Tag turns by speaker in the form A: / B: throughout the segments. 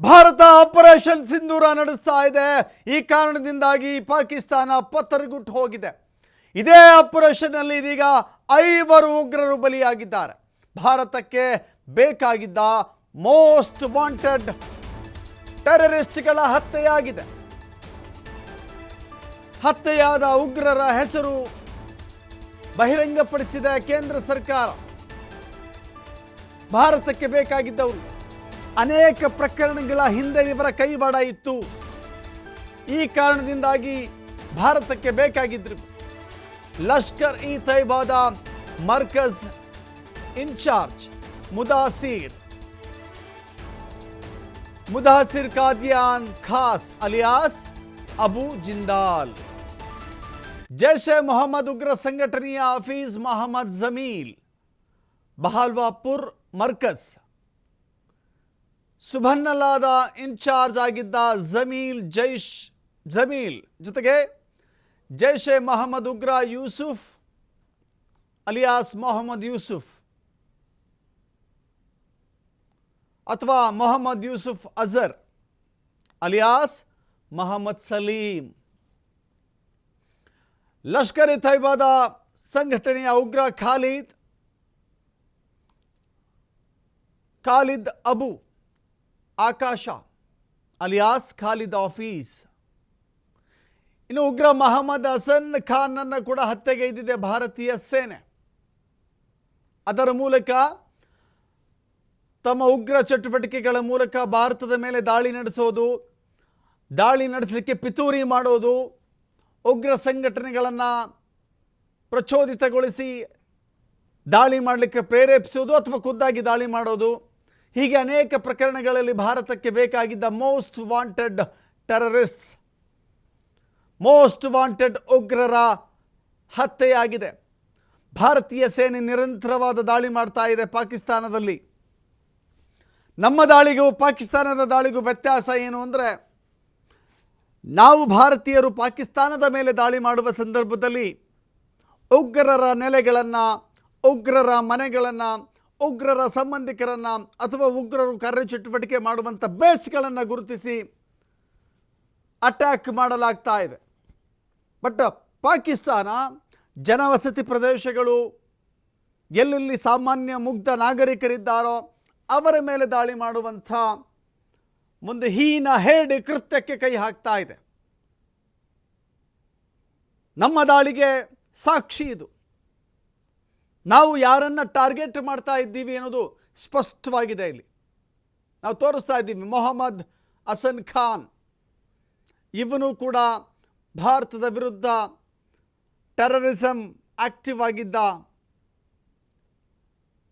A: Bharat operation ಸಿಂಧೂರ ನಡೆಸ್ತಾ ಇದೆ. ಈ ಕಾರಣದಿಂದಾಗಿ ಪಾಕಿಸ್ತಾನ ಪತ್ತರಗುಟ್ಟು ಹೋಗಿದೆ. ಇದೇ ಆಪರೇಷನ್ ಅಲ್ಲಿ ಇದೀಗ 5 ಉಗ್ರರು ಬಲಿಯಾಗಿದ್ದಾರೆ. ಭಾರತಕ್ಕೆ ಬೇಕಾಗಿದ್ದ ಮೋಸ್ಟ್ ವಾಂಟೆಡ್ ಟೆರರಿಸ್ಟ್ಗಳ ಹತ್ಯೆಯಾಗಿದೆ. ಹತ್ಯೆಯಾದ ಉಗ್ರರ ಹೆಸರು ಬಹಿರಂಗಪಡಿಸಿದ ಕೇಂದ್ರ ಸರ್ಕಾರ. ಭಾರತಕ್ಕೆ ಬೇಕಾಗಿದ್ದವರು ಅನೇಕ ಪ್ರಕರಣಗಳ ಹಿಂದೆ ಇವರ ಕೈವಾಡ ಇತ್ತು. ಈ ಕಾರಣದಿಂದಾಗಿ ಭಾರತಕ್ಕೆ ಬೇಕಾಗಿದ್ರು ಲಷ್ಕರ್ ಇ ತೈಬಾದ ಮರ್ಕಜ್ ಇನ್ಚಾರ್ಜ್ ಮುದಾಸಿರ್ ಕಾದಿಯಾನ್ ಖಾಸ್ ಅಲಿಯಾಸ್ ಅಬು ಜಿಂದಾಲ್, ಜೈಷ್ ಎ ಮೊಹಮ್ಮದ್ ಉಗ್ರ ಸಂಘಟನೆಯ ಹಫೀಜ್ ಮೊಹಮ್ಮದ್ ಜಮೀಲ್, ಬಹಾಲ್ವಾಪುರ್ ಮರ್ಕಜ್ ಸುಬನ್ನಲಾದ ಇನ್ಚಾರ್ಜ್ ಆಗಿದ್ದ ಜಮೀಲ್ ಜೊತೆಗೆ ಜೈಷ್ ಎ ಮೊಹಮ್ಮದ್ ಉಗ್ರ ಯೂಸುಫ್ ಅಲಿಯಾಸ್ ಮೊಹಮ್ಮದ್ ಯೂಸುಫ್ ಅಥವಾ ಮೊಹಮ್ಮದ್ ಯೂಸುಫ್ ಅಜರ್ ಅಲಿಯಾಸ್ ಮೊಹಮ್ಮದ್ ಸಲೀಂ. ಲಷ್ಕರ್ ಇ ತೈಬಾದ ಸಂಘಟನೆಯ ಉಗ್ರ ಖಾಲಿದ್ ಅಬು ಆಕಾಶ ಅಲಿಯಾಸ್ ಖಾಲಿದ್ ಆಫೀಸ್. ಇನ್ನು ಉಗ್ರ ಮೊಹಮ್ಮದ್ ಹಸನ್ ಖಾನ್ ಅನ್ನು ಕೂಡ ಹತ್ಯೆಗೈದಿದೆ ಭಾರತೀಯ ಸೇನೆ. ಅದರ ಮೂಲಕ ತಮ್ಮ ಉಗ್ರ ಚಟುವಟಿಕೆಗಳ ಮೂಲಕ ಭಾರತದ ಮೇಲೆ ದಾಳಿ ನಡೆಸಲಿಕ್ಕೆ ಪಿತೂರಿ ಮಾಡೋದು, ಉಗ್ರ ಸಂಘಟನೆಗಳನ್ನು ಪ್ರಚೋದಿತಗೊಳಿಸಿ ದಾಳಿ ಮಾಡಲಿಕ್ಕೆ ಪ್ರೇರೇಪಿಸೋದು ಅಥವಾ ಖುದ್ದಾಗಿ ದಾಳಿ ಮಾಡೋದು, ಹೀಗೆ ಅನೇಕ ಪ್ರಕರಣಗಳಲ್ಲಿ ಭಾರತಕ್ಕೆ ಬೇಕಾಗಿದ್ದ most wanted terrorist, most wanted ಉಗ್ರರ ಹತ್ಯೆಯಾಗಿದೆ. ಭಾರತೀಯ ಸೇನೆ ನಿರಂತರವಾದ ದಾಳಿ ಮಾಡ್ತಾ ಇದೆ ಪಾಕಿಸ್ತಾನದಲ್ಲಿ. ನಮ್ಮ ದಾಳಿಗೂ ಪಾಕಿಸ್ತಾನದ ದಾಳಿಗೂ ವ್ಯತ್ಯಾಸ ಏನು ಅಂದರೆ, ನಾವು ಭಾರತೀಯರು ಪಾಕಿಸ್ತಾನದ ಮೇಲೆ ದಾಳಿ ಮಾಡುವ ಸಂದರ್ಭದಲ್ಲಿ ಉಗ್ರರ ನೆಲೆಗಳನ್ನು, ಉಗ್ರರ ಮನೆಗಳನ್ನು, ಉಗ್ರರ ಸಂಬಂಧಿಕರನ್ನು ಅಥವಾ ಉಗ್ರರು ಕಾರ್ಯಚಟುವಟಿಕೆ ಮಾಡುವಂಥ ಬೇಸ್ಗಳನ್ನು ಗುರುತಿಸಿ ಅಟ್ಯಾಕ್ ಮಾಡಲಾಗ್ತಾ ಇದೆ. ಬಟ್ ಪಾಕಿಸ್ತಾನ ಜನವಸತಿ ಪ್ರದೇಶಗಳು, ಎಲ್ಲೆಲ್ಲಿ ಸಾಮಾನ್ಯ ಮುಗ್ಧ ನಾಗರಿಕರಿದ್ದಾರೋ ಅವರ ಮೇಲೆ ದಾಳಿ ಮಾಡುವಂಥ ಮುಂದೆ ಹೀನ ಹೇಡಿ ಕೃತ್ಯಕ್ಕೆ ಕೈ ಹಾಕ್ತಾ ಇದೆ. ನಮ್ಮ ದಾಳಿಗೆ ಸಾಕ್ಷಿ ಇದು. ನಾವು ಯಾರನ್ನು ಟಾರ್ಗೆಟ್ ಮಾಡ್ತಾ ಇದ್ದೀವಿ ಅನ್ನೋದು ಸ್ಪಷ್ಟವಾಗಿದೆ. ಇಲ್ಲಿ ನಾವು ತೋರಿಸ್ತಾ ಇದ್ದೀವಿ. ಮೊಹಮ್ಮದ್ ಹಸನ್ ಖಾನ್ ಇವನು ಕೂಡ ಭಾರತದ ವಿರುದ್ಧ ಟೆರರಿಸಮ್ ಆಕ್ಟಿವ್ ಆಗಿದ್ದ.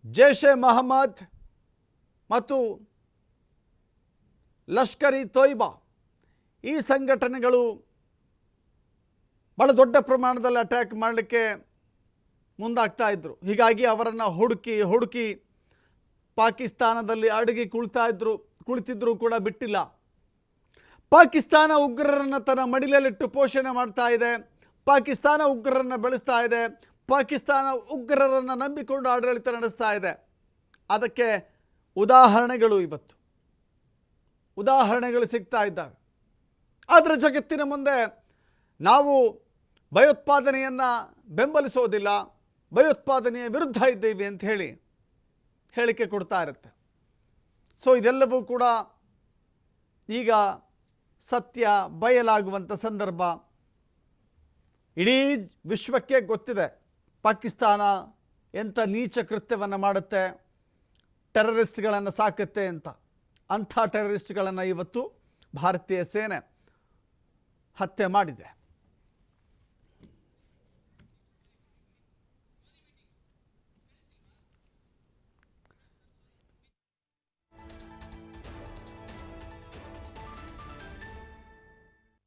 A: ಜೈಷ್ ಎ ಮೊಹಮ್ಮದ್ ಮತ್ತು ಲಷ್ಕರ್ ಇ ತೊಯ್ಬಾ ಈ ಸಂಘಟನೆಗಳು ಬಹಳ ದೊಡ್ಡ ಪ್ರಮಾಣದಲ್ಲಿ ಅಟ್ಯಾಕ್ ಮಾಡಲಿಕ್ಕೆ ಮುಂದಾಗ್ತಾ ಇದ್ದರು. ಹೀಗಾಗಿ ಅವರನ್ನು ಹುಡುಕಿ ಪಾಕಿಸ್ತಾನದಲ್ಲಿ ಅಡಗಿ ಕುಳಿತಿದ್ರು ಕೂಡ ಬಿಟ್ಟಿಲ್ಲ. ಪಾಕಿಸ್ತಾನ ಉಗ್ರರನ್ನು ತನ್ನ ಮಡಿಲಲ್ಲಿಟ್ಟು ಪೋಷಣೆ ಮಾಡ್ತಾ ಇದೆ. ಪಾಕಿಸ್ತಾನ ಉಗ್ರರನ್ನು ಬೆಳೆಸ್ತಾ ಇದೆ. ಪಾಕಿಸ್ತಾನ ಉಗ್ರರನ್ನು ನಂಬಿಕೊಂಡು ಆಡಳಿತ ನಡೆಸ್ತಾ ಇದೆ. ಅದಕ್ಕೆ ಉದಾಹರಣೆಗಳು ಸಿಗ್ತಾ ಇದ್ದಾವೆ. ಆದರೆ ಜಗತ್ತಿನ ಮುಂದೆ ನಾವು ಭಯೋತ್ಪಾದನೆಯನ್ನು ಬೆಂಬಲಿಸೋದಿಲ್ಲ, ಭಯೋತ್ಪಾದನೆಯ ವಿರುದ್ಧ ಇದ್ದೀವಿ ಅಂತ ಹೇಳಿಕೆ ಕೊಡ್ತಾ ಇರುತ್ತೆ. ಸೊ ಇದೆಲ್ಲವೂ ಕೂಡ ಈಗ ಸತ್ಯ ಬಯಲಾಗುವಂಥ ಸಂದರ್ಭ. ಇಡೀ ವಿಶ್ವಕ್ಕೆ ಗೊತ್ತಿದೆ ಪಾಕಿಸ್ತಾನ ಎಂಥ ನೀಚ ಕೃತ್ಯವನ್ನು ಮಾಡುತ್ತೆ, ಟೆರರಿಸ್ಟ್ಗಳನ್ನು ಸಾಕುತ್ತೆ ಅಂತ. ಅಂಥ ಟೆರರಿಸ್ಟ್ಗಳನ್ನು ಇವತ್ತು ಭಾರತೀಯ ಸೇನೆ ಹತ್ಯೆ ಮಾಡಿದೆ.